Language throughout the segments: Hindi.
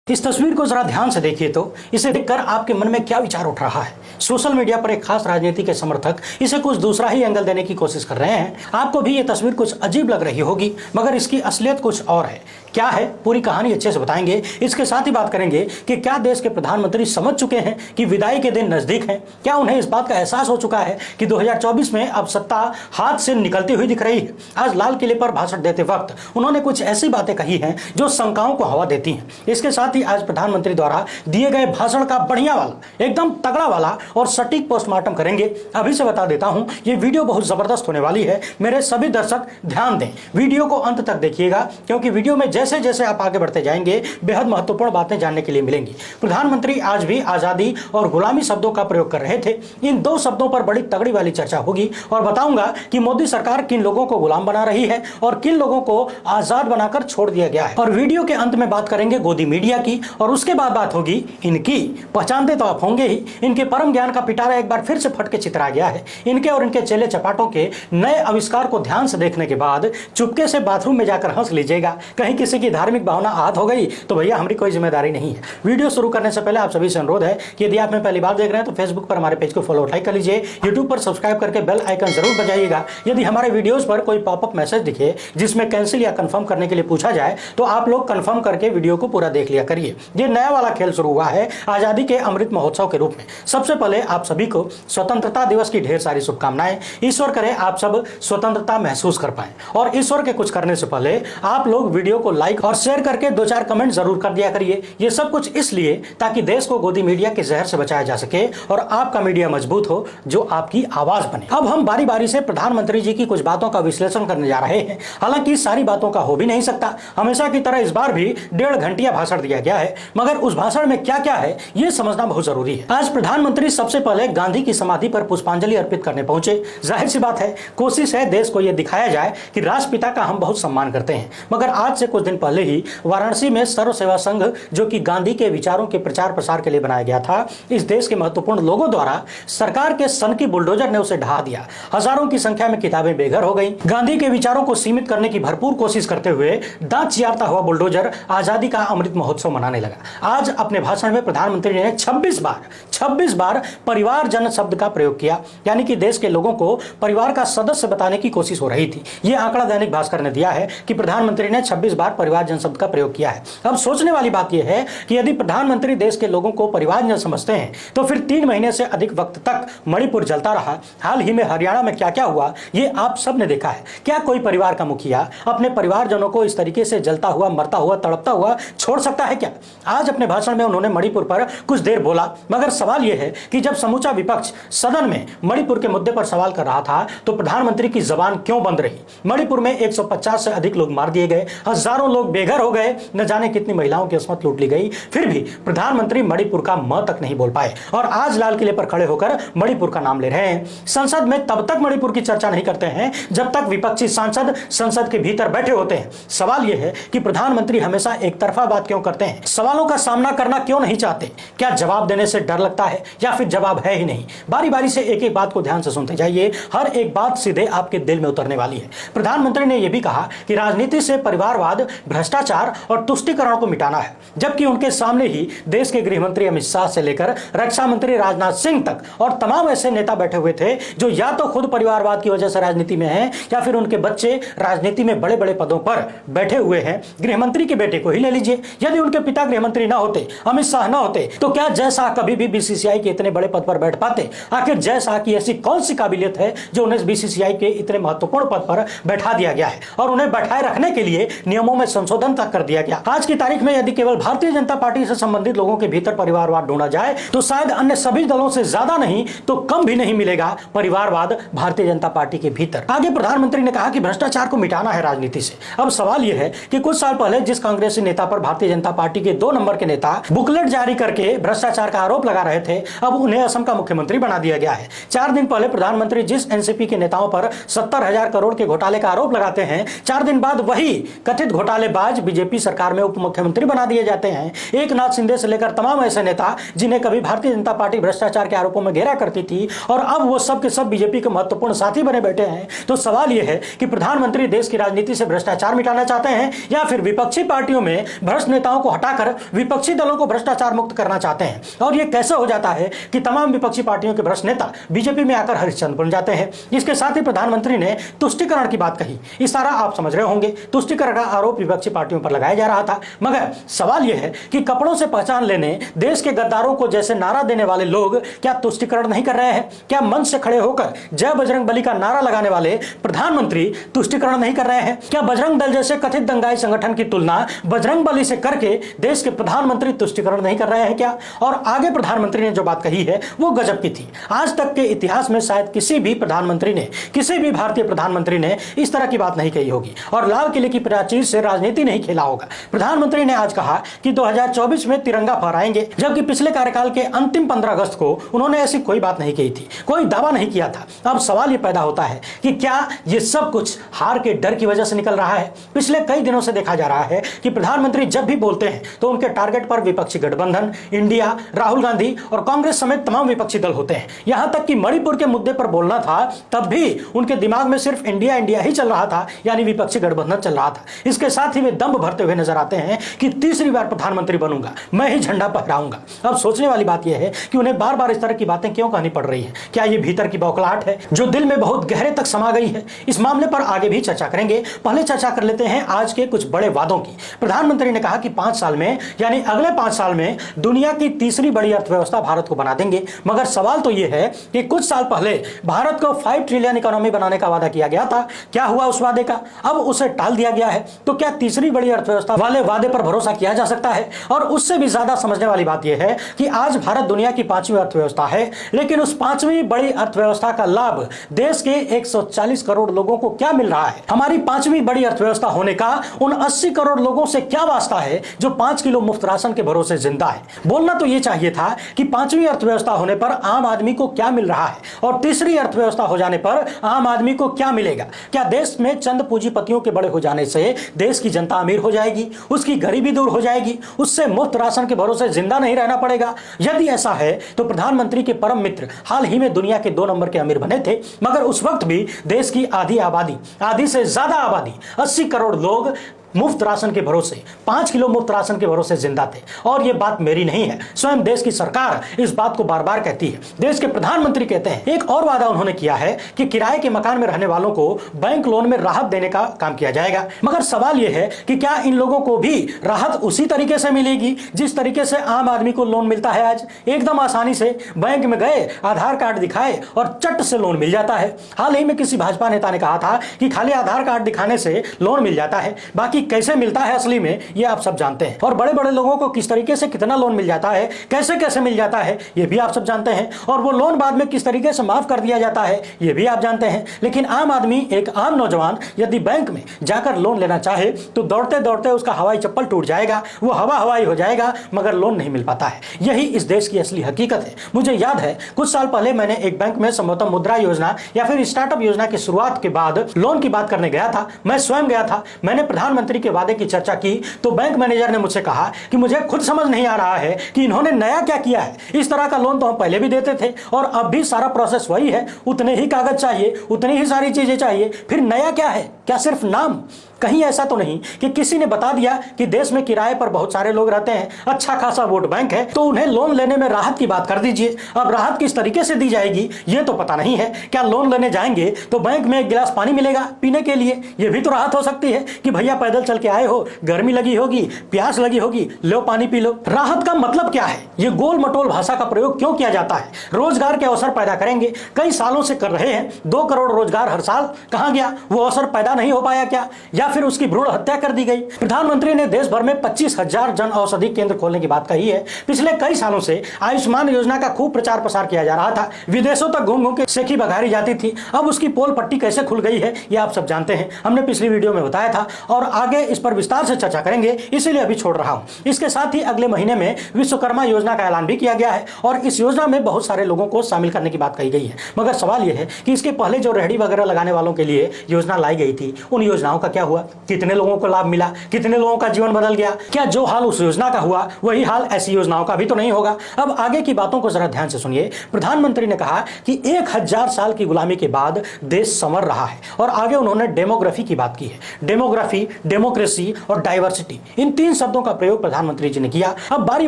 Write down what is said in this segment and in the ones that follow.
इस तस्वीर को जरा ध्यान से देखिए तो इसे देखकर आपके मन में क्या विचार उठ रहा है। सोशल मीडिया पर एक खास राजनीति के समर्थक इसे कुछ दूसरा ही एंगल देने की कोशिश कर रहे हैं। आपको भी ये तस्वीर कुछ अजीब लग रही होगी, मगर इसकी असलियत कुछ और है। क्या है पूरी कहानी अच्छे से बताएंगे। इसके साथ ही बात करेंगे कि क्या देश के प्रधानमंत्री समझ चुके हैं कि विदाई के दिन नजदीक हैं। क्या उन्हें इस बात का एहसास हो चुका है कि 2024 में अब सत्ता हाथ से निकलती हुई दिख रही है। आज लाल किले पर भाषण देते वक्त उन्होंने कुछ ऐसी बातें कही हैं जो शंकाओं को हवा देती हैं। इसके साथ ही आज प्रधानमंत्री द्वारा दिए गए भाषण का बढ़िया वाला, एकदम तगड़ा वाला और सटीक पोस्टमार्टम करेंगे। अभी से बता देता हूं, ये वीडियो बहुत जबरदस्त होने वाली है। मेरे सभी दर्शक ध्यान दें, वीडियो को अंत तक देखिएगा, क्योंकि वीडियो में जैसे जैसे आप आगे बढ़ते जाएंगे बेहद महत्वपूर्ण बातें जानने के लिए मिलेंगी। प्रधानमंत्री आज भी आजादी और गुलामी शब्दों का प्रयोग कर रहे थे। इन दो शब्दों पर बड़ी तगड़ी वाली चर्चा होगी और बताऊंगा कि मोदी सरकार किन लोगों को गुलाम बना रही है और किन लोगों को आजाद बनाकर छोड़ दिया गया है। और वीडियो के अंत में बात करेंगे गोदी मीडिया की और उसके बाद बात होगी इनकी। पहचानते तो आप होंगे ही, इनके परम ज्ञान का पिटारा एक बार फिर से फट के चितरा गया है। इनके और इनके चेले चपाटों के नए आविष्कार को ध्यान से देखने के बाद चुपके से बाथरूम में जाकर हंस लीजिएगा। कहीं किसी की धार्मिक भावना आहत हो गई तो भैया हमारी कोई जिम्मेदारी नहीं है। वीडियो शुरू करने से पहले आप सभी से अनुरोध है कि यदि आप हमें पहली बार देख रहे हैं तो फेसबुक पर हमारे पेज को फॉलो लाइक कर लीजिए, यूट्यूब पर सब्सक्राइब करके बेल आइकन जरूर बजाइएगा। यदि हमारे वीडियोस पर कोई पॉपअप मैसेज दिखे जिसमें कैंसिल या कंफर्म करने के लिए पूछा जाए तो आप लोग कंफर्म करके वीडियो को पूरा देख लिया करिए। ये नया वाला खेल शुरू हुआ है आजादी के अमृत महोत्सव के रूप में। सबसे पहले आप सभी को स्वतंत्रता दिवस की ढेर सारी शुभकामनाएं। ईश्वर करे आप सब स्वतंत्रता महसूस कर पाएं। और ईश्वर के कुछ करने से पहले आप लोग वीडियो को लाइक और शेयर करके 2-4 कमेंट जरूर कर दिया करिए। ये सब कुछ इसलिए ताकि देश को गोदी मीडिया के जहर से बचाया जा सके और आपका मीडिया मजबूत हो जो आपकी आवाज बने। अब हम बारी बारी से प्रधानमंत्री जी की कुछ बातों का विश्लेषण करने जा रहे हैं। हालांकि सारी बातों का हो भी नहीं सकता, हमेशा की तरह इस बार भी 1.5 घंटिया भाषण दिया गया है, मगर उस भाषण में क्या क्या है यह समझना बहुत जरूरी है। आज प्रधानमंत्री सबसे पहले गांधी की समाधि पर पुष्पांजलि अर्पित करने पहुंचे। जाहिर सी बात है, कोशिश है देश को यह दिखाया जाए कि राष्ट्रपिता का हम बहुत सम्मान करते हैं। मगर आज से कुछ दिन पहले ही वाराणसी में सर्व सेवा संघ, जो कि गांधी के विचारों के प्रचार प्रसार के लिए बनाया गया था, इस देश के महत्वपूर्ण लोगों द्वारा सरकार के सन की बुलडोजर ने उसे ढहा दिया। हजारों की संख्या में किताबें बेघर हो गई। गांधी के विचारों को सीमित करने की भरपूर कोशिश करते हुए दांत चियारता हुआ बुलडोजर आजादी का अमृत महोत्सव मनाने लगा। आज अपने भाषण में प्रधानमंत्री ने 26 बार परिवार जन शब्द का प्रयोग किया, यानी कि देश के लोगों को परिवार का सदस्य बताने की कोशिश हो रही थी। यह आंकड़ा दैनिक भास्कर ने दिया है कि प्रधानमंत्री ने 26 बार परिवार जन शब्द का प्रयोग किया है। अब सोचने वाली बात यह है कि यदि प्रधानमंत्री देश के लोगों को परिवारजन समझते हैं तो फिर 3 महीने से अधिक वक्त तक मणिपुर जलता रहा। हाल ही में हरियाणा में क्या क्या हुआ ये आप सब ने देखा है। क्या कोई परिवार का मुखिया अपने परिवारजनों को इस तरीके से जलता हुआ, मरता हुआ, तड़पता हुआ छोड़ सकता है क्या? आज अपने भाषण में उन्होंने मणिपुर पर कुछ देर बोला, मगर सवाल यह है कि जब समूचा विपक्ष सदन में मणिपुर के मुद्दे पर सवाल कर रहा था तो प्रधानमंत्री की जबान क्यों बंद रही? मणिपुर में 150 से अधिक लोग मार दिए गए, हजारों लोग बेघर हो गए, न जाने कितनी महिलाओं की अस्मत लूट ली गई, फिर भी प्रधानमंत्री मणिपुर का म तक नहीं बोल पाए और आज लाल किले पर खड़े होकर मणिपुर का नाम ले रहे हैं। संसद में तब तक मणिपुर की चर्चा नहीं करते हैं जब तक विपक्षी सांसद संसद के भीतर बैठे होते हैं। सवाल यह है कि प्रधानमंत्री हमेशा एक तरफा बात क्यों करते हैं? सवालों का सामना करना क्यों नहीं चाहते? क्या जवाब देने से डर लगता है या फिर जवाब है ही नहीं? बारी बारी से एक एक बात को ध्यान से सुनते जाइए, हर एक बात सीधे आपके दिल में उतरने वाली है। प्रधानमंत्री ने यह भी कहा कि राजनीति से परिवारवाद, भ्रष्टाचार और तुष्टीकरण को मिटाना है, जबकि उनके सामने ही देश के गृह मंत्री अमित शाह से लेकर रक्षा मंत्री राजनाथ सिंह तक और तमाम ऐसे नेता बैठे हुए थे जो या तो खुद परिवारवाद की वजह से राजनीति में हैं या फिर उनके बच्चे राजनीति में बड़े बड़े पदों पर बैठे हुए हैं। गृह मंत्री के बेटे को ही ले लीजिए, यदि उनके पिता गृह मंत्री ना होते, अमित शाह ना होते, तो क्या जय शाह कभी भी बीसीसीआई के इतने बड़े पद पर बैठ पाते? आखिर जय शाह की ऐसी कौन सी काबिलियत है जो उन्हें बीसीसीआई के इतने महत्वपूर्ण पद पर बैठा दिया गया है और उन्हें बैठाए रखने के लिए नियमों में संशोधन तक कर दिया गया? आज की तारीख में यदि केवल भारतीय जनता पार्टी से संबंधित लोगों के भीतर परिवारवाद ढूंढा जाए तो शायद अन्य सभी दलों से ज्यादा नहीं तो कम भी नहीं मिलेगा परिवारवाद भारतीय जनता पार्टी के भीतर। आगे प्रधानमंत्री ने कहा कि भ्रष्टाचार को मिटाना है राजनीति से। अब सवाल यह है कि कुछ साल पहले जिस कांग्रेसी नेता पर भारतीय जनता पार्टी के 2 नंबर के नेता बुकलेट जारी करके भ्रष्टाचार का आरोप लगा रहे थे, अब उन्हें असम का मुख्यमंत्री बना दिया गया है। 4 दिन पहले प्रधानमंत्री जिस एनसीपी के नेताओं पर 70,000 करोड़ के घोटाले का आरोप लगाते हैं, 4 दिन बाद वही कथित घोटाले घोटालेबाज बीजेपी सरकार में उप मुख्यमंत्री बना दिए जाते हैं। एकनाथ शिंदे से लेकर तमाम ऐसे नेता जिन्हें कभी भारतीय जनता पार्टी भ्रष्टाचार के आरोपों में घेरा करती थी और अब वो सब के सब बीजेपी के महत्वपूर्ण साथी बने बैठे हैं। तो सवाल यह है कि प्रधानमंत्री देश की राजनीति से भ्रष्टाचार मिटाना चाहते हैं या फिर विपक्षी पार्टियों में भ्रष्ट नेताओं को हटाकर विपक्षी दलों को भ्रष्टाचार मुक्त करना चाहते हैं। और यह कैसे हो जाता है कि तमाम विपक्षी पार्टियों के भ्रष्ट नेता बीजेपी में आकर हरिश्चंद्र बन जाते हैं। इसके साथ ही प्रधानमंत्री ने तुष्टिकरण की बात कही। इस सारा आप समझ रहे होंगे, तुष्टिकरण का आरोप विपक्षी पार्टियों पर लगाया जा रहा था। मगर सवाल यह है कि कपड़ों से पहचान लेने देश के गद्दारों को जैसे नारा देने वाले लोग क्या तुष्टिकरण नहीं कर रहे हैं? क्या मंच से खड़े होकर जय बजरंग बली का नारा लगाने वाले प्रधानमंत्री तुष्टिकरण नहीं कर रहे हैं? क्या बजरंग दल जैसे कथित दंगाई संगठन की तुलना बजरंग बली से करके देश के प्रधानमंत्री तुष्टिकरण नहीं कर रहे हैं क्या? और आगे प्रधानमंत्री ने जो बात कही है वो गजब की थी। आज तक के इतिहास में शायद किसी भी प्रधानमंत्री ने, किसी भी भारतीय प्रधानमंत्री ने इस तरह की बात नहीं कही होगी और लाल किले की प्राचीर से राजनीति नहीं खेला होगा। प्रधानमंत्री ने आज कहा कि 2024 में तिरंगा फहराएंगे, जबकि पिछले कार्यकाल के अंतिम 15 अगस्त को उन्होंने ऐसी कोई बात नहीं कही थी, कोई दावा नहीं किया था। अब सवाल यह पैदा होता है कि क्या ये सब कुछ हार के डर की वजह से निकल रहा है? पिछले कई दिनों से देखा जा रहा है कि प्रधानमंत्री जब भी बोलते हैं तो उनके टारगेट पर विपक्षी गठबंधन, इंडिया, राहुल गांधी और कांग्रेस समेत तमाम विपक्षी दल होते हैं। यहां तक कि मणिपुर के मुद्दे पर बोलना था तब भी उनके दिमाग में सिर्फ इंडिया इंडिया ही चल रहा था, यानी विपक्षी गठबंधन चल रहा था। इसके साथ ही वे दम भरते हुए नजर आते हैं कि तीसरी बार प्रधानमंत्री बनूंगा, मैं ही झंडा फहराऊंगा। अब सोचने वाली बात यह है कि उन्हें बार बार इस तरह की बातें क्यों कहनी पड़ रही है? क्या ये भीतर की बौखलाहट है जो दिल में बहुत गहरे तक समा गई है? इस मामले पर आगे भी चर्चा करेंगे। पहले चर्चा कर लेते हैं आज के कुछ बड़े वादों की। प्रधानमंत्री ने कहा कि 5 साल में, यानी अगले 5 साल में दुनिया की तीसरी बड़ी अर्थव्यवस्था भारत को बना देंगे। मगर सवाल तो यह है कि कुछ साल पहले भारत को 5 ट्रिलियन इकोनॉमी बनाने का वादा किया गया था। क्या हुआ उस वादे का? अब उसे टाल दिया गया है। तो क्या तीसरी बड़ी अर्थव्यवस्था वाले वादे पर भरोसा किया जा सकता है? और उससे भी ज्यादा समझने वाली बात यह है कि आज भारत दुनिया की 5वीं अर्थव्यवस्था है, लेकिन उस 5वीं बड़ी अर्थव्यवस्था का लाभ देश के 140 करोड़ लोगों को क्या मिल रहा है? हमारी 5वीं बड़ी अर्थव्यवस्था होने का उन 80 करोड़ लोगों से क्या वास्ता है जो 5 किलो मुफ्त राशन के भरोसे जिंदा है? बोलना तो यह चाहिए था कि 5वीं अर्थव्यवस्था होने पर आम आदमी को क्या मिल रहा है और तीसरी अर्थव्यवस्था हो जाने पर आम आदमी को क्या मिलेगा। क्या देश में चंद पूंजीपतियों के बड़े हो जाने से देश की जनता अमीर हो जाएगी, उसकी गरीबी दूर हो जाएगी, उससे मुफ्त राशन के भरोसे जिंदा नहीं रहना पड़ेगा? यदि ऐसा है तो प्रधानमंत्री के परम मित्र हाल ही में दुनिया के 2 नंबर के अमीर बने थे, मगर उस वक्त भी देश की आधी से ज्यादा आबादी 80 करोड़ लोग मुफ्त राशन के भरोसे, 5 किलो मुफ्त राशन के भरोसे जिंदा थे। और यह बात मेरी नहीं है, स्वयं देश की सरकार इस बात को बार बार कहती है। देश के प्रधानमंत्री कहते हैं। एक और वादा उन्होंने किया है कि किराए के मकान में रहने वालों को बैंक लोन में राहत देने का काम किया जाएगा। मगर सवाल यह है कि क्या इन लोगों को भी राहत उसी तरीके से मिलेगी जिस तरीके से आम आदमी को लोन मिलता है आज? एकदम आसानी से बैंक में गए, आधार कार्ड दिखाए और चट से लोन मिल जाता है। हाल ही में किसी भाजपा नेता ने कहा था कि खाली आधार कार्ड दिखाने से लोन मिल जाता है, बाकी कैसे मिलता है असली में ये आप सब जानते हैं। और बड़े बड़े लोगों को किस तरीके से कितना लोन मिल जाता है, कैसे कैसे मिल जाता है, ये भी आप सब जानते हैं। और वो लोन बाद में किस तरीके से माफ कर दिया जाता है, ये भी आप जानते हैं। लेकिन आम आदमी, एक आम नौजवान यदि बैंक में जाकर लोन लेना चाहे तो दौड़ते दौड़ते उसका हवाई चप्पल टूट जाएगा, वो हवाई हो जाएगा, मगर लोन नहीं मिल पाता है। यही इस देश की असली हकीकत है। मुझे याद है कुछ साल पहले मैंने एक बैंक में संभवतः मुद्रा योजना या फिर स्टार्टअप योजना की शुरुआत के बाद लोन की बात करने गया था। मैं स्वयं गया था, मैंने प्रधानमंत्री के वादे की चर्चा की तो बैंक मैनेजर ने मुझसे कहा कि मुझे खुद समझ नहीं आ रहा है कि इन्होंने नया क्या किया है। इस तरह का लोन तो हम पहले भी देते थे और अब भी सारा प्रोसेस वही है, उतने ही कागज चाहिए, उतनी ही सारी चीजें चाहिए, फिर नया क्या है? क्या सिर्फ नाम? कहीं ऐसा तो नहीं कि किसी ने बता दिया कि देश में किराए पर बहुत सारे लोग रहते हैं, अच्छा खासा वोट बैंक है, तो उन्हें लोन लेने में राहत की बात कर दीजिए। अब राहत किस तरीके से दी जाएगी ये तो पता नहीं है। क्या लोन लेने जाएंगे तो बैंक में 1 गिलास पानी मिलेगा पीने के लिए? ये भी तो राहत हो सकती है कि भैया पैदल चल के आए हो, गर्मी लगी होगी, प्यास लगी होगी, लो पानी पी लो। राहत का मतलब क्या है? ये गोल मटोल भाषा का प्रयोग क्यों किया जाता है? रोजगार के अवसर पैदा करेंगे, कई सालों से कर रहे हैं, 2 करोड़ रोजगार हर साल, कहां गया? वो अवसर पैदा नहीं हो पाया क्या? या फिर उसकी भ्रूण हत्या कर दी गई? प्रधानमंत्री ने देश भर में 25,000 जन औषधि केंद्र खोलने की बात कही है। पिछले कई सालों से आयुष्मान योजना का खूब प्रचार प्रसार किया जा रहा था, विदेशों तक घूम घूम के सेखी बघारी जाती थी। अब उसकी पोल पट्टी कैसे खुल गई है ये आप सब जानते हैं, हमने पिछली वीडियो में बताया था और आगे इस पर विस्तार से चर्चा करेंगे, इसीलिए अभी छोड़ रहा हूं। इसके साथ ही अगले महीने में विश्वकर्मा योजना का ऐलान भी किया गया है और इस योजना में बहुत सारे लोगों को शामिल करने की बात कही गई है। मगर सवाल यह है कि इसके पहले जो रेहड़ी वगैरह लगाने वालों के लिए योजना लाई गई थी, उन योजनाओं का क्या हुआ? हुआ, कितने लोगों को लाभ मिला, कितने लोगों का जीवन बदल गया? क्या जो हाल उस योजना का हुआ वही हाल ऐसी योजनाओं का भी तो नहीं होगा। अब आगे की बातों को जरा ध्यान से सुनिए। प्रधानमंत्री ने कहा कि 1000 साल की गुलामी के बाद देश संवर रहा है और आगे उन्होंने डेमोग्राफी की बात की है। डेमोग्राफी, डेमोक्रेसी और डाइवर्सिटी, इन 3 शब्दों का प्रयोग प्रधानमंत्री जी ने किया। अब बारी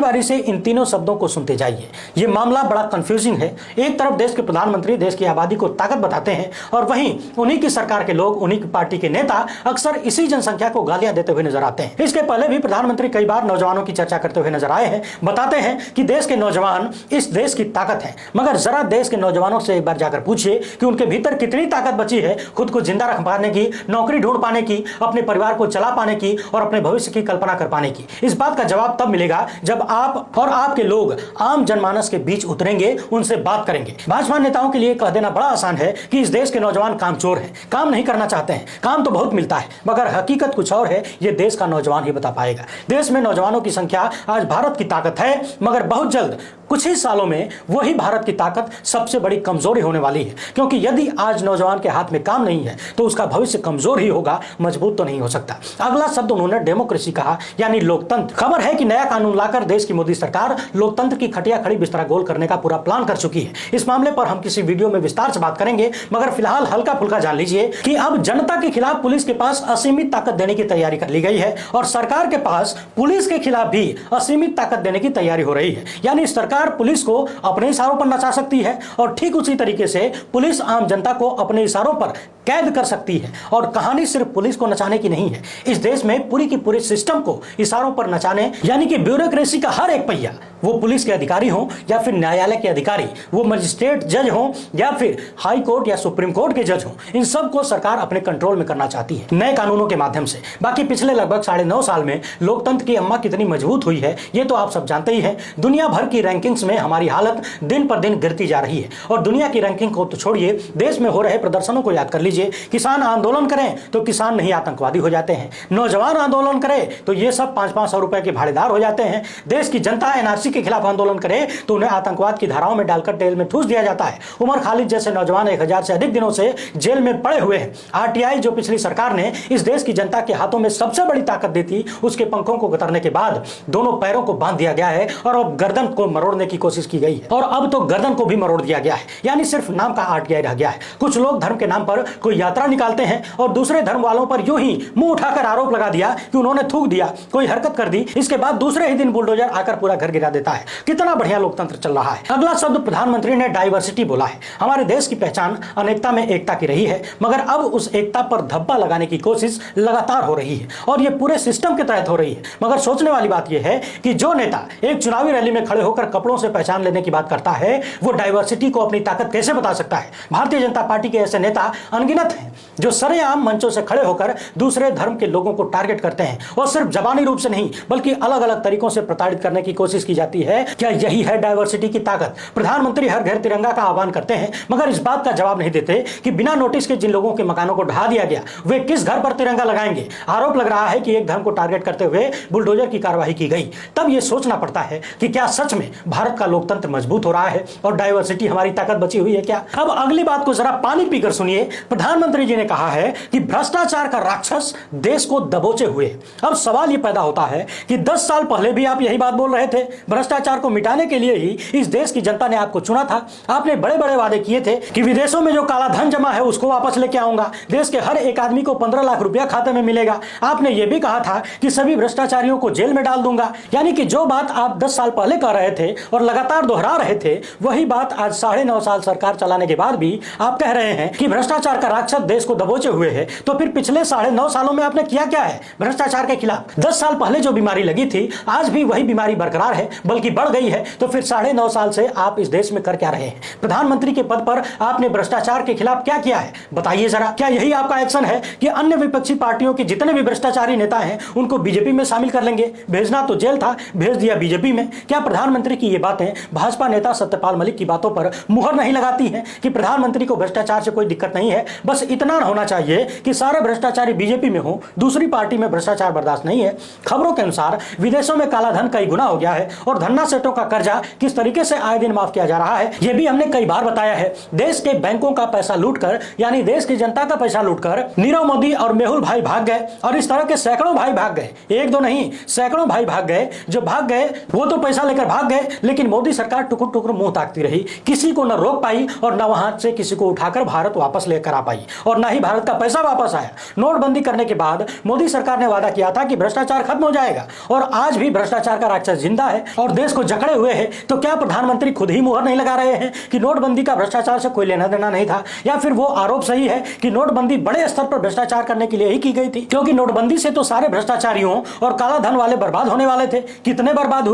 बारी से इन तीनों शब्दों को सुनते जाइए। यह मामला बड़ा कंफ्यूजिंग है। एक तरफ देश के प्रधानमंत्री देश की आबादी को ताकत बताते हैं और वहीं उन्हीं की सरकार के लोग, उन्हीं की पार्टी के नेता अक्सर इसी जनसंख्या को गालियां देते हुए नजर आते हैं। इसके पहले भी प्रधानमंत्री कई बार नौजवानों की चर्चा करते हुए नजर आए हैं, बताते हैं कि देश के नौजवान इस देश की ताकत है। मगर जरा देश के नौजवानों से एक बार जाकर पूछिए कि उनके भीतर कितनी ताकत बची है खुद को जिंदा रख पाने की, नौकरी ढूंढ पाने की, अपने परिवार को चला पाने की और अपने भविष्य की कल्पना कर पाने की। इस बात का जवाब तब मिलेगा जब आप और आपके लोग आम जनमानस के बीच उतरेंगे, उनसे बात करेंगे। भाजपा नेताओं के लिए कह देना बड़ा आसान है कि इस देश के नौजवान कामचोर हैं, काम नहीं करना चाहते हैं। काम तो बहुत मिलता है मगर हकीकत कुछ और है, यह देश का नौजवान ही बता पाएगा। देश में नौजवानों की संख्या आज भारत की ताकत है, मगर बहुत जल्द कुछ ही सालों में वही भारत की ताकत सबसे बड़ी कमजोरी होने वाली है। क्योंकि यदि आज नौजवान के हाथ में काम नहीं है तो उसका भविष्य कमजोर ही होगा, मजबूत तो नहीं हो सकता। अगला शब्द उन्होंने डेमोक्रेसी कहा, यानी लोकतंत्र। खबर है कि नया कानून लाकर देश की मोदी सरकार लोकतंत्र की खटिया खड़ी बिस्तरा गोल करने का पूरा प्लान कर चुकी है। इस मामले पर हम किसी वीडियो में विस्तार से बात करेंगे, मगर फिलहाल हल्का फुल्का जान लीजिए कि अब जनता के खिलाफ पुलिस के पास असीमित ताकत देने की तैयारी कर ली गई है और सरकार के पास पुलिस के खिलाफ भी असीमित ताकत देने की तैयारी हो रही है। यानी सरकार पुलिस को अपने इशारों पर नचा सकती है और ठीक उसी तरीके से पुलिस आम जनता को अपने इशारों पर कैद कर सकती है। और कहानी सिर्फ पुलिस को नचाने की नहीं है, इस देश में पूरी की पूरी सिस्टम को इशारों पर नचाने, यानी कि ब्यूरोक्रेसी का हर एक पहिया, वो पुलिस के अधिकारी हो या फिर न्यायालय के अधिकारी, वो मजिस्ट्रेट जज हो या फिर हाई कोर्ट या सुप्रीम कोर्ट के जज हो, इन सब को सरकार अपने कंट्रोल में करना चाहती है नए कानूनों के माध्यम से। बाकी पिछले लगभग 9.5 साल में लोकतंत्र की अम्मा कितनी मजबूत हुई है ये तो आप सब जानते ही हैं। दुनिया भर की रैंकिंग्स में हमारी हालत दिन पर दिन गिरती जा रही है और दुनिया की रैंकिंग को तो छोड़िए, देश में हो रहे प्रदर्शनों को याद कर लीजिए। किसान आंदोलन करें तो किसान नहीं आतंकवादी हो जाते हैं, नौजवान आंदोलन करें तो ये सब 500-500 रुपए के भाड़ेदार हो जाते हैं, देश की जनता एनआरसी के खिलाफ आंदोलन करे तो उन्हें आतंकवाद की धाराओं में डालकर जेल में ठूस दिया जाता है। उमर खालिद जैसे नौजवान 1000 से अधिक दिनों से जेल में पड़े हुए हैं। आरटीआई जो पिछली सरकार ने इस देश की जनता के हाथों में सबसे बड़ी ताकत दी थी, उसके पंखों को कतरने के बाद दोनों पैरों को बांध दिया गया है और अब गर्दन को मरोड़ने की कोशिश की गई है और अब तो गर्दन को भी मरोड़ दिया गया है, यानी सिर्फ नाम का आरटीआई रह गया है। कुछ लोग धर्म के नाम पर कोई यात्रा निकालते हैं और दूसरे धर्म वालों पर यूं ही मुंह उठाकर आरोप लगा दिया कि उन्होंने थूक दिया, कोई हरकत कर दी, इसके बाद दूसरे ही दिन बुलडोजर आकर पूरा घर गिरा देता है। कितना बढ़िया लोकतंत्र चल रहा है। अगला शब्द प्रधानमंत्री ने डाइवर्सिटी बोला है। हमारे देश की पहचान अनेकता में एकता की रही है, मगर अब उस एकता पर धब्बा लगाने की कोशिश लगातार हो रही है और यह पूरे सिस्टम के तहत हो रही है। मगर सोचने वाली बात यह है कि जो नेता एक चुनावी रैली में खड़े होकर कपड़ों से पहचान लेने की बात करता है, वो डाइवर्सिटी को अपनी ताकत कैसे बता सकता है? भारतीय जनता पार्टी के ऐसे नेता अनगिनत हैं जो सरेआम मंचों से खड़े होकर दूसरे धर्म के लोगों को टारगेट करते हैं और सिर्फ जबानी रूप से नहीं बल्कि अलग अलग तरीकों से प्रताड़ित करने की कोशिश की जाती है। क्या यही है डाइवर्सिटी की ताकत? प्रधानमंत्री हर घर तिरंगा का आह्वान करते हैं मगर इस बात का जवाब नहीं देते कि बिना नोटिस के जिन लोगों के मकानों को ढहा दिया गया वे किस घर पर तिरंगा लगाएंगे। आरोप लग रहा है कि एक धर्म को टारगेट करते हुए बुलडोजर की कार्रवाई की गई। तब यह सोचना पड़ता है कि क्या सच में भारत का लोकतंत्र मजबूत हो रहा है और डाइवर्सिटी हमारी ताकत बची हुई है क्या? अब अगली बात को जरा पानी पीकर सुनिए। प्रधानमंत्री जी ने कहा है कि भ्रष्टाचार का राक्षस देश को दबोचे हुए। अब सवाल यह पैदा होता है कि 10 साल पहले भी आप यही बात बोल रहे थे। भ्रष्टाचार को मिटाने के लिए ही इस देश की जनता ने आपको चुना था। आपने बड़े बड़े वादे किए थे कि विदेशों में जो काला धन जमा है उसको वापस लेके आऊंगा, देश के हर एक आदमी को 15 लाख रुपया खाते में मिलेगा। आपने यह भी कहा था कि सभी भ्रष्टाचारियों को जेल में डाल दूंगा। यानी कि जो बात आप 10 साल पहले कह रहे थे और लगातार दोहरा रहे थे, वही बात आज 9.5 साल सरकार चलाने के बाद भी आप कह रहे हैं कि भ्रष्टाचार का राक्षस देश को दबोचे हुए है। तो फिर पिछले 9.5 सालों में आपने किया क्या है भ्रष्टाचार के खिलाफ? 10 साल पहले जो बीमारी लगी थी आज भी वही बीमारी बरकरार है, बल्कि बढ़ गई है। तो फिर 9.5 साल से आप इस देश में कर क्या रहे हैं? प्रधानमंत्री के पद पर आपने भ्रष्टाचार के खिलाफ क्या किया है बताइए जरा। क्या यही आपका एक्शन है कि अन्य विपक्षी पार्टियों के जितने भी भ्रष्टाचारी नेता हैं उनको बीजेपी में शामिल कर लेंगे? भेजना तो जेल था, भेज दिया बीजेपी में। क्या प्रधानमंत्री की ये बातें भाजपा नेता सत्यपाल मलिक की बातों पर मुहर नहीं लगाती हैं कि प्रधानमंत्री को भ्रष्टाचार से कोई दिक्कत नहीं है? बस इतना होना चाहिए कि सारे भ्रष्टाचारी बीजेपी में हो, दूसरी पार्टी में भ्रष्टाचार बर्दाश्त नहीं है। खबरों के अनुसार विदेशों में काला धन कई गुना हो गया है और और धन्ना सेठों का कर्जा किस तरीके से आए दिन माफ किया जा रहा है, यह भी हमने कई बार बताया है। देश के बैंकों का पैसा लूटकर, यानी देश की जनता का पैसा लूटकर नीरव मोदी और मेहुल भाई भाग गए, और इस तरह के सैकड़ों भाई भाग गए, एक दो नहीं सैकड़ों भाई भाग गए। जो भाग गए वो तो पैसा लेकर भाग गए, लेकिन मोदी सरकार टुकुर टुकुर मुंह ताकती रही, किसी को न रोक पाई और न वहां से किसी को उठाकर भारत वापस लेकर आ पाई, और न ही भारत का पैसा वापस आया। नोटबंदी करने के बाद मोदी सरकार ने वादा किया था कि भ्रष्टाचार खत्म हो जाएगा, और आज भी भ्रष्टाचार का राक्षस जिंदा है और देश को जकड़े हुए है। तो क्या प्रधानमंत्री खुद ही मुहर नहीं लगा रहे हैं कि नोटबंदी का भ्रष्टाचार से कोई लेना देना नहीं था, या फिर वो आरोप सही है कि नोटबंदी बड़े स्तर पर भ्रष्टाचार करने के लिए ही की गई थी? क्योंकि नोटबंदी से तो सारे भ्रष्टाचारियों और काला धन वाले बर्बाद होने वाले थे। कितने बर्बाद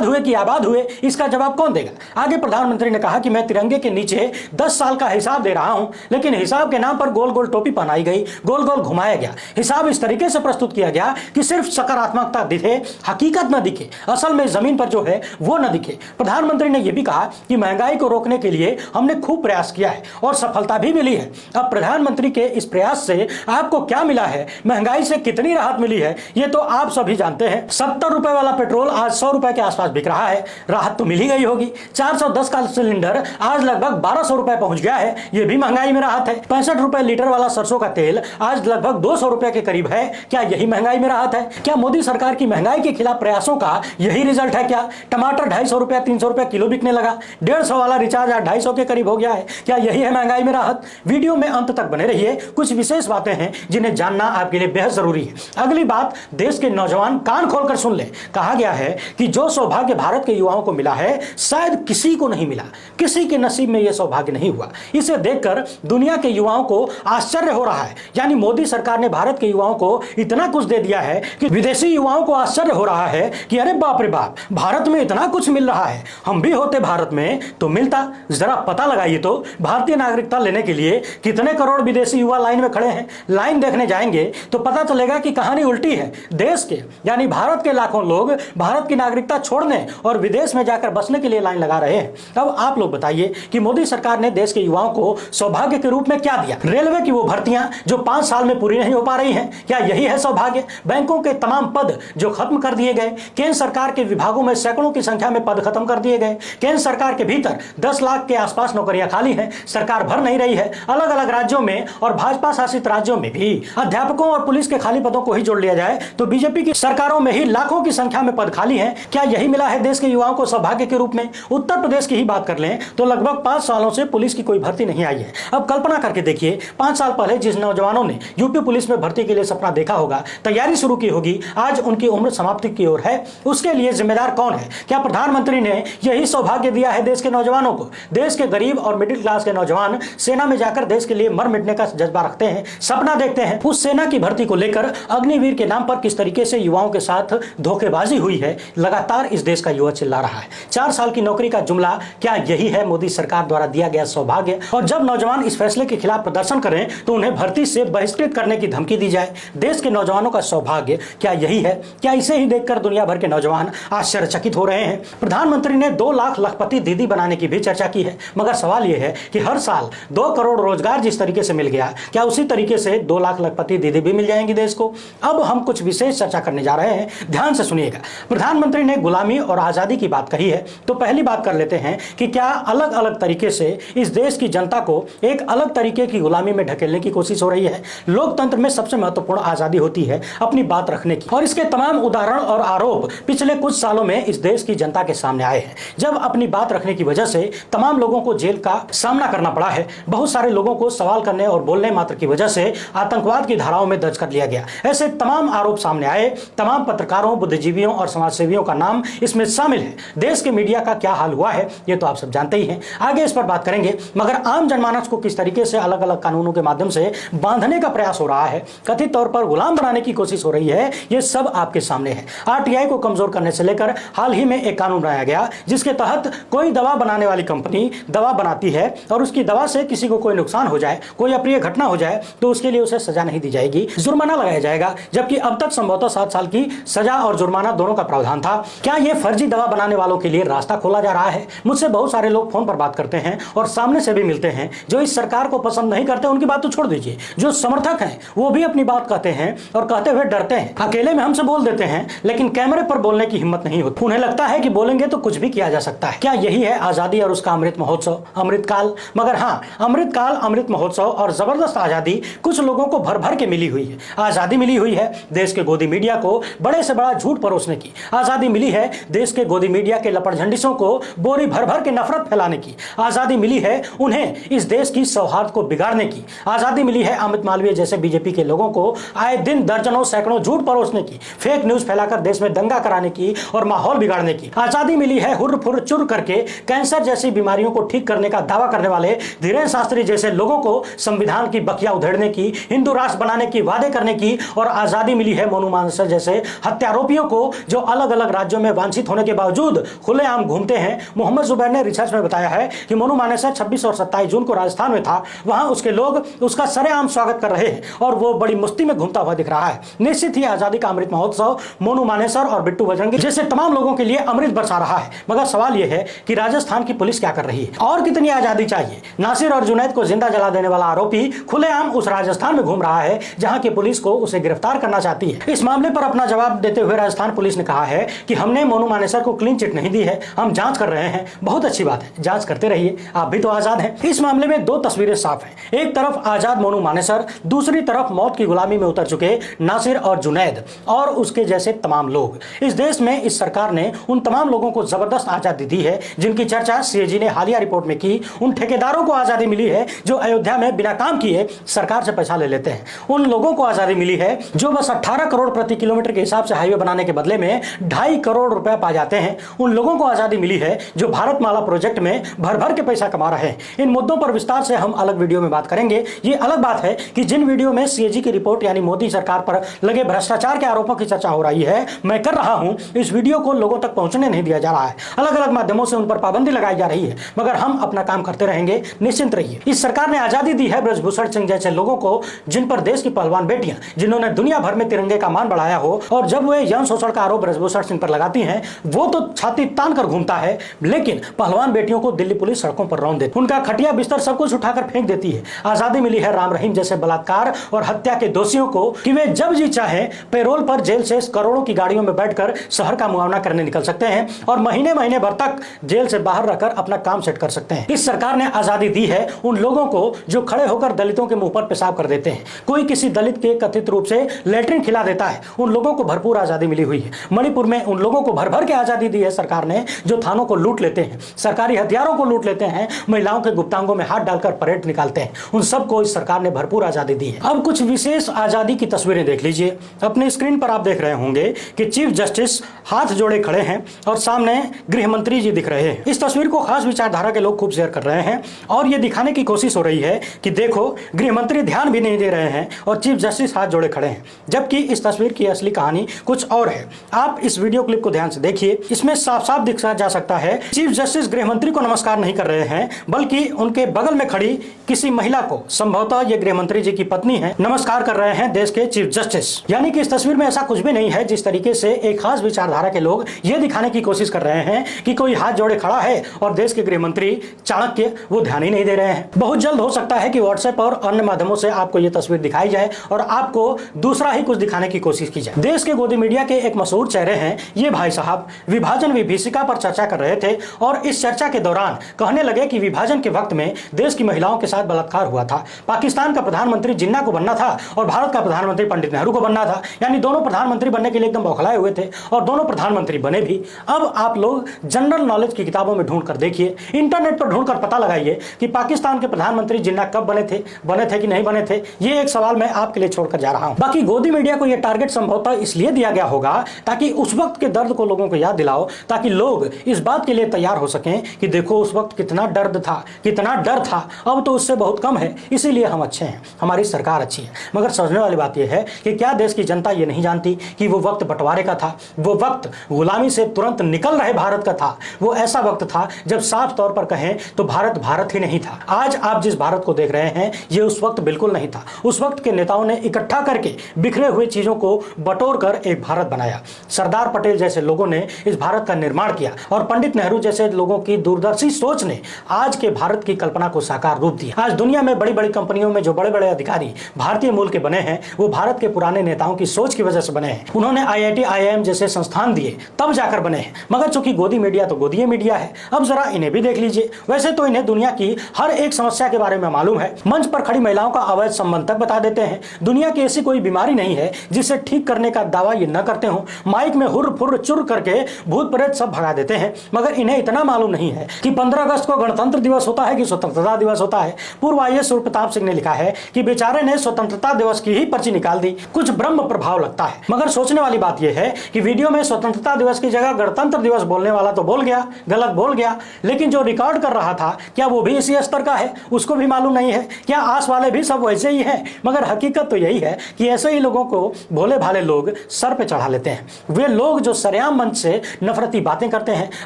हुए कि आबाद हुए, इसका जवाब कौन देगा? आगे प्रधानमंत्री ने कहा कि मैं तिरंगे के नीचे 10 साल का हिसाब दे रहा हूं, लेकिन हिसाब के नाम पर गोल गोल टोपी पहनाई गई, गोल गोल घुमाया गया। हिसाब इस तरीके से प्रस्तुत किया गया कि सिर्फ सकारात्मकता दिखे, हकीकत न दिखे, असल में जमीन पर जो है वो न दिखे। प्रधानमंत्री ने यह भी कहा कि महंगाई को रोकने के लिए हमने खूब प्रयास किया है और सफलता भी मिली है। अब प्रधानमंत्री के इस प्रयास से आपको क्या मिला है, महंगाई से कितनी राहत मिली है, यह तो आप सभी जानते हैं। 70 रुपए वाला पेट्रोल आज 100 रुपए के आसपास बिक रहा है, राहत तो मिली गई होगी। 410 का सिलेंडर आज लगभग 1200 रुपए पहुंच गया है, यह भी महंगाई में राहत है। 65 रुपए लीटर वाला सरसों का तेल आज लगभग 200 रुपए के करीब है, क्या यही महंगाई में राहत है? क्या मोदी सरकार की महंगाई के खिलाफ प्रयासों का यही रिजल्ट है? क्या टमाटर 250 रुपए 300 रुपए किलो बिकने लगा, 150 वाला रिचार्ज आज 250 के करीब हो गया है, क्या यही है महंगाई में राहत? वीडियो में अंत तक बने रहिए, कुछ विशेष बातें हैं जिन्हें जानना आपके लिए बेहद जरूरी है। अगली बात देश के नौजवान कान खोलकर सुन ले। कहा गया है कि जो सौभाग्य भारत के युवाओं को मिला है शायद किसी को नहीं मिला, किसी के नसीब में यह सौभाग्य नहीं हुआ। इसे देखकर दुनिया के युवाओं को आश्चर्य हो रहा है, यानी मोदी सरकार ने भारत के युवाओं को इतना कुछ दे दिया है कि विदेशी युवाओं को आश्चर्य हो रहा है कि अरे बाप रे बाप, भारत में इतना कुछ मिल रहा है, हम भी होते भारत में तो मिलता। जरा पता लगाइए तो भारतीय नागरिकता लेने के लिए कितने करोड़ विदेशी युवा लाइन में खड़े हैं। लाइन देखने जाएंगे तो पता चलेगा कि कहानी उल्टी है। देश के यानी भारत के लाखों लोग भारत की नागरिकता छोड़ने और विदेश में जाकर बसने के लिए लाइन लगा रहे हैं। अब आप लोग बताइए कि मोदी सरकार ने देश के युवाओं को सौभाग्य के रूप में क्या दिया? रेलवे की वो भर्तियां जो 5 साल में पूरी नहीं हो पा रही हैं, क्या यही है सौभाग्य? बैंकों के तमाम पद जो खत्म कर दिए गए, केंद्र सरकार के विभागों में सैकड़ों की संख्या में पद खत्म कर दिए गए, केंद्र सरकार के भीतर 10 लाख के आसपास नौकरियां खाली हैं, सरकार भर नहीं रही है। अलग अलग राज्यों में और भाजपा शासित राज्यों में भी अध्यापकों और पुलिस के खाली पदों को ही जोड़ लिया जाए तो बीजेपी की सरकारों में ही लाखों की संख्या में पद खाली हैं। क्या यही मिला है देश के युवाओं को सौभाग्य के रूप में? उत्तर प्रदेश की ही बात कर लें तो लगभग 5 सालों से पुलिस की कोई भर्ती नहीं आई है। अब कल्पना करके देखिए, 5 साल पहले जिस नौजवानों ने यूपी पुलिस में भर्ती के लिए सपना देखा होगा, तैयारी शुरू की होगी, आज उनकी उम्र समाप्ति की ओर है। उसके लिए जिम्मेदार कौन है? क्या प्रधानमंत्री ने यही सौभाग्य दिया है देश के नौजवानों को? देश के गरीब और मिडिल क्लास के नौजवान सेना में जाकर देश के लिए मर मिटने का जज्बा रखते हैं, सपना देखते हैं। उस सेना की भर्ती को लेकर अग्निवीर के नाम पर किस तरीके से युवाओं के साथ धोखेबाजी हुई है, लगातार इस देश का युवा चिल्ला रहा है। 4 साल की नौकरी का जुमला, क्या यही है मोदी सरकार द्वारा दिया गया सौभाग्य? और जब नौजवान इस फैसले के खिलाफ प्रदर्शन करें तो उन्हें भर्ती से बहिष्कृत करने की धमकी दी जाए। देश के नौजवानों का सौभाग्य क्या यही है? क्या इसे ही देखकर दुनिया भर के नौजवान आश्चर्यचकित हो रहे हैं? प्रधानमंत्री ने 2 लाख लखपति दीदी बनाने की भी चर्चा की है, मगर सवाल यह है कि हर साल 2 करोड़ रोजगार जिस तरीके से मिल गया, क्या उसी तरीके से 2 लाख लखपति दीदी भी मिल जाएंगी देश को? अब हम कुछ विशेष चर्चा करने जा रहे हैं, ध्यान से सुनिएगा। प्रधानमंत्री ने गुलामी और आजादी की बात कही है, तो पहली बात कर लेते हैं कि क्या अलग अलग तरीके से इस देश की जनता को एक अलग तरीके की गुलामी में ढकेलने की कोशिश हो रही है। लोकतंत्र में सबसे महत्वपूर्ण आजादी होती है अपनी बात रखने की, और इसके तमाम उदाहरण और आरोप पिछले कुछ सालों में इस देश की जनता के सामने आए हैं। जब अपनी बात रखने की वजह से तमाम लोगों को जेल का सामना करना पड़ा है, बहुत सारे लोगों को सवाल करने और बोलने मात्र की वजह से आतंकवाद की धाराओं में दर्ज कर लिया गया। ऐसे तमाम आरोप सामने आए, तमाम पत्रकारों, बुद्धिजीवियों और समाजसेवियों का नाम इसमें शामिल है। देश के मीडिया का क्या हाल हुआ है ये तो आप सब जानते ही हैं, आगे इस पर बात करेंगे। मगर आम जनमानस को किस तरीके से अलग अलग कानूनों के माध्यम से बांधने का प्रयास हो रहा है, कथित तौर पर गुलाम बनाने की कोशिश हो रही है, ये सब आपके सामने है। आरटीआई को कमजोर करने से लेकर हाल ही में एक कानून बनाया गया जिसके तहत कोई दवा बनाने वाली कंपनी दवा बनाती है और उसकी दवा से किसी को कोई नुकसान हो जाए, कोई अप्रिय घटना हो जाए तो उसके लिए उसे सजा नहीं दी जाएगी, जुर्माना लगाया जाएगा। जबकि अब तक संभवतः 7 साल की सजा और जुर्माना दोनों का प्रावधान था। क्या यह फर्जी दवा बनाने वालों के लिए रास्ता खोला जा रहा है? मुझसे बहुत सारे लोग फोन पर बात करते हैं और सामने से भी मिलते हैं जो इस सरकार को पसंद नहीं करते, उनकी बात तो छोड़ दीजिए, जो समर्थक हैं वो भी अपनी बात कहते हैं और कहते हुए डरते हैं। अकेले में हमसे बोल देते हैं लेकिन कैमरे पर बोलने की हिम्मत नहीं होती। होती। उन्हें लगता है कि बोलेंगे तो कुछ भी किया जा सकता है। क्या यही है आजादी और उसका अमृत महोत्सव, अमृतकाल? मगर हाँ, अमृतकाल, अमृत महोत्सव और जबरदस्त आजादी कुछ लोगों को भर भर के मिली हुई है। आजादी मिली हुई है देश के गोदी मीडिया को बड़े से बड़ा झूठ परोसने की। आजादी मिली है देश के गोदी मीडिया के लपटझंडिसों को बोरी भर भर के नफरत फैलाने की। आजादी मिली है उन्हें इस देश की सौहार्द को बिगाड़ने की। आजादी मिली है अमित मालवीय जैसे बीजेपी के लोगों को आए दिन दर्जनों सैकड़ों झूठ परोसने की, फेक न्यूज फैलाकर देश में दंगा कराने की और माहौल बिगाड़ने की। आजादी मिली है हुर्र फुर्र चुर करके कैंसर जैसी बीमारियों को ठीक करने का दावा करने वाले धीरेन्द्र शास्त्री जैसे लोगों को संविधान की बखिया उधेड़ने की, हिंदू राष्ट्र बनाने की वादे करने की। और आजादी मिली है मोनू मानेसर जैसे हत्यारोपियों को जो अलग अलग राज्यों में वांछित होने के बावजूद खुलेआम घूमते हैं। मोहम्मद जुबैर ने रिसर्च में बताया है कि मोनू मानेसर 26 और 27 जून को राजस्थान में था। वहां उसके लोग उसका सरेआम स्वागत कर रहे हैं और वो बड़ी मुफ्ती में घूमता हुआ दिख रहा है। निश्चित ही आजादी का अमृत महोत्सव मोनू मानेसर और बिट्टू बजरंगी जैसे तमाम लोगों के लिए अमृत बरसा रहा है। मगर सवाल यह है कि राजस्थान की पुलिस क्या कर रही है और कितनी आजादी चाहिए? नासिर और जुनैद को जिंदा जला देने वाला आरोपी खुलेआम उस राजस्थान में घूम रहा है जहां की पुलिस को उसे गिरफ्तार करना चाहती है। इस मामले पर अपना जवाब देते हुए राजस्थान पुलिस ने कहा है कि हमने मोनू मानेसर को क्लीन चिट नहीं दी है, हम जांच कर रहे हैं। बहुत अच्छी बात है, जांच करते रहिए, आप भी तो आजाद हैं। इस मामले में दो तस्वीरें साफ हैं। एक तरफ आजाद मोनू मानेसर, दूसरी तरफ मौत की गुलामी में उतर चुके नासिर और जुनैद और उसके जैसे तमाम लोग। इस देश में इस सरकार ने उन तमाम लोगों को जबरदस्त आजादी दी है जिनकी चर्चा सीएजी ने हालिया रिपोर्ट में की। उन ठेकेदारों को आजादी मिली है जो अयोध्या में बिना काम किए सरकार से पैसा ले लेते हैं। उन लोगों को आजादी मिली है जो बस 18 करोड़ प्रति किलोमीटर के हिसाब से हाईवे बनाने के बदले में 2.5 करोड़ रुपए पा जाते हैं। उन लोगों को आजादी मिली है जो भारतमाला प्रोजेक्ट में भर भर के पैसा कमा रहे हैं। इन मुद्दों पर विस्तार से हम अलग वीडियो में बात करेंगे। ये अलग बात है कि जिन वीडियो में सीएजी की रिपोर्ट यानी मोदी सरकार पर लगे भ्रष्टाचार के आरोपों की चर्चा हो रही है, मैं कर रहा हूं, इस वीडियो को लोगों तक पहुंचने नहीं दिया जा रहा है। अलग अलग माध्यमों से उन पर पाबंदी लगाई जा रही है, मगर हम अपना काम करते रहेंगे, निश्चिंत रहिए। इस सरकार ने आजादी दी है ब्रजभूषण सिंह जैसे लोगों को, जिन पर देश की पहलवान बेटियां जिन्होंने दुनिया भर में तिरंगे का मान बढ़ाया हो, और जब वे यौन शोषण का आरोप ब्रजभूषण सिंह पर लगाती हैं, वो तो छाती तान कर घूमता है, लेकिन पहलवान बेटियों को दिल्ली पुलिस सड़कों पर रौंद देती, उनका खटिया बिस्तर सब कुछ उठाकर फेंक देती है। आजादी मिली है राम रहीम जैसे बलात्कार और हत्या के दोषियों को कि वे जब जी चाहे पैरोल पर जेल से करोड़ों की गाड़ियों में बैठकर शहर का मुआवना करने निकल सकते हैं और महीने महीने भर तक जेल से बाहर रहकर अपना काम सेट कर सकते हैं। इस सरकार ने आजादी दी है उन लोगों को जो खड़े होकर दलितों के मुंह पर पेशाब कर देते हैं। कोई किसी दलित के कथित रूप से लेटरिन खिला देता है, उन लोगों को भरपूर आजादी मिली हुई है। मणिपुर में उन लोगों को भर भर के आजादी दी है सरकार ने जो थानों को लूट लेते हैं, सरकारी हथियारों को लूट लेते हैं, महिलाओं के गुप्तांगों में हाथ डालकर परेड निकालते हैं, उन सबको इस सरकार ने भरपूर आजादी दी है। अब कुछ विशेष आजादी की तस्वीरें देख लीजिए। अपने स्क्रीन पर आप देख रहे होंगे कि चीफ जस्टिस हाथ जोड़े खड़े हैं और सामने गृह मंत्री जी दिख रहे हैं। इस तस्वीर को खास विचारधारा के लोग खूब शेयर कर रहे हैं और ये दिखाने की कोशिश हो रही है कि देखो गृह मंत्री ध्यान भी नहीं दे रहे हैं और चीफ जस्टिस हाथ जोड़े खड़े हैं, जबकि इस तस्वीर की असली कहानी कुछ और है। आप इस वीडियो क्लिप को ध्यान से देखिए, इसमें साफ साफ दिखा जा सकता है चीफ जस्टिस गृह मंत्री को नमस्कार नहीं कर रहे हैं, बल्कि उनके बगल में खड़ी किसी महिला को, संभवतः ये गृह मंत्री जी की पत्नी है, नमस्कार कर रहे हैं देश के चीफ जस्टिस। यानी कि इस तस्वीर में ऐसा कुछ भी नहीं है जिस तरीके से एक खास विचारधारा के लोग ये दिखाने की कोशिश कर रहे हैं कि कोई हाथ जोड़े खड़ा है और देश के गृह मंत्री चाणक्य वो ध्यान ही नहीं दे रहे हैं। बहुत जल्द हो सकता है कि व्हाट्सएप और अन्य माध्यमों से आपको ये तस्वीर दिखाई जाए और आपको दूसरा ही कुछ दिखाने की कोशिश की जाए। देश के गोदी मीडिया के एक मशहूर चेहरे हैं ये भाई साहब, विभाजन विभीषिका पर चर्चा कर रहे थे और इस चर्चा के दौरान कहने लगे कि विभाजन के वक्त में देश की महिलाओं के साथ बलात्कार हुआ था। पाकिस्तान का प्रधानमंत्री जिन्ना को बनना था और भारत का प्रधानमंत्री पंडित नेहरू को बनना था, यानी दोनों प्रधानमंत्री बनने के लिए एकदम बौखलाए हुए थे और दोनों प्रधानमंत्री बने भी। अब आप लोग जनरल नॉलेज की किताबों में ढूंढ कर देखिए, इंटरनेट पर ढूंढ कर पता लगाइए कि पाकिस्तान के प्रधानमंत्री जिन्ना कब बने थे कि नहीं बने थे। ये एक सवाल मैं आपके लिए छोड़कर जा रहा हूं। बाकी गोदी मीडिया को यह टारगेट संभवतः इसलिए दिया गया होगा ताकि उस वक्त के दर्द को लोगों को याद दिलाओ, ताकि लोग इस बात के लिए तैयार हो सकें कि देखो उस वक्त कितना दर्द था, कितना डर था, अब तो उससे बहुत कम है, इसीलिए हम अच्छे हैं, हमारी सरकार अच्छी है। मगर समझने वाली बात यह है कि क्या देश की जनता ये नहीं जानती कि वो वक्त बंटवारे का था, वो वक्त गुलामी से तुरंत निकल रहे भारत का था, वो ऐसा वक्त था जब साफ तौर पर कहें तो भारत भारत ही नहीं था। आज आप जिस भारत को देख रहे हैं ये उस वक्त बिल्कुल नहीं था। उस वक्त के नेताओं ने इकट्ठा करके बिखरे हुए चीजों को बटोर कर एक भारत बनाया। सरदार पटेल जैसे लोगों ने इस भारत का निर्माण किया और पंडित नेहरू जैसे लोगों की दूरदर्शी सोच ने आज के भारत की कल्पना को साकार रूप दिया। आज दुनिया में बड़ी बड़ी कंपनियों में जो बड़े बड़े अधिकारी भारतीय मूल के बने हैं वो भारत के पुराने नेताओं की सोच की वजह से बने हैं। उन्होंने IIT IIM जैसे संस्थान दिए लिए तब जाकर बने हैं, मगर चूंकि गोदी मीडिया तो गोदी मीडिया है, अब जरा इन्हें भी देख लीजिए। वैसे तो इन्हें दुनिया की हर एक समस्या के बारे में मालूम है, मंच पर खड़ी महिलाओं का अवैध संबंध तक बता देते हैं। दुनिया की ऐसी कोई बीमारी नहीं है जिसे ठीक करने का दावा ये न करते हो। माइक में हुर्र फुर्र चुर करके भूत प्रेत सब भगा देते हैं, मगर इन्हें इतना मालूम नहीं है कि 15 अगस्त को गणतंत्र दिवस होता है कि स्वतंत्रता दिवस होता है। पूर्व आईएएस सूर्य प्रताप सिंह ने लिखा है कि बेचारे ने स्वतंत्रता दिवस की ही पर्ची निकाल दी। कुछ ब्रह्म प्रभाव लगता है, मगर सोचने वाली बात यह है कि वीडियो में स्वतंत्रता दिवस की जगह गणतंत्र दिवस बोलने वाला तो बोल गया, गलत बोल गया, लेकिन जो रिकॉर्ड कर रहा था क्या वो भी इसी स्तर का है, उसको भी मालूम नहीं है। क्या आस वाले भी सब वैसे ही हैं? मगर हकीकत तो यही है कि ऐसे ही लोगों को भोले भाले लोग सर पे चढ़ा लेते हैं। वे लोग जो सरेआम मंच से नफरती बातें करते हैं,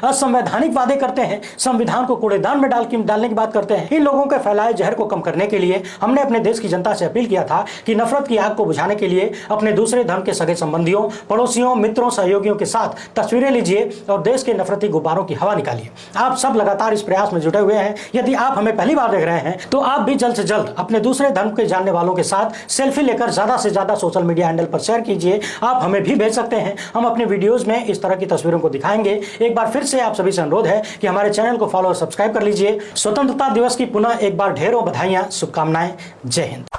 असंवैधानिक वादे करते हैं, संविधान को कूड़ेदान में डालने की बात करते हैं, इन लोगों के फैलाए जहर को कम करने के लिए हमने अपने देश की जनता से अपील किया था कि नफरत की आग को बुझाने के लिए अपने दूसरे धर्म के सगे संबंधियों, पड़ोसियों, मित्रों, सहयोगियों के साथ तस्वीरें लीजिए और देश के नफरती गुब्बारों की हवा निकालिए। आप सब लगातार इस प्रयास में जुटे हुए हैं। यदि आप हमें पहली बार देख रहे हैं तो आप भी जल्द से जल्द अपने दूसरे धर्म के जानने वालों के साथ सेल्फी लेकर ज्यादा से ज्यादा सोशल मीडिया हैंडल पर शेयर कीजिए। आप हमें भी भेज सकते हैं, हम अपने वीडियोज में इस तरह की तस्वीरों को दिखाएंगे। एक बार फिर से आप सभी से अनुरोध है कि हमारे चैनल को फॉलो और सब्सक्राइब कर लीजिए। स्वतंत्रता दिवस की पुनः एक बार ढेरों बधाइयां, शुभकामनाएं। जय हिंद।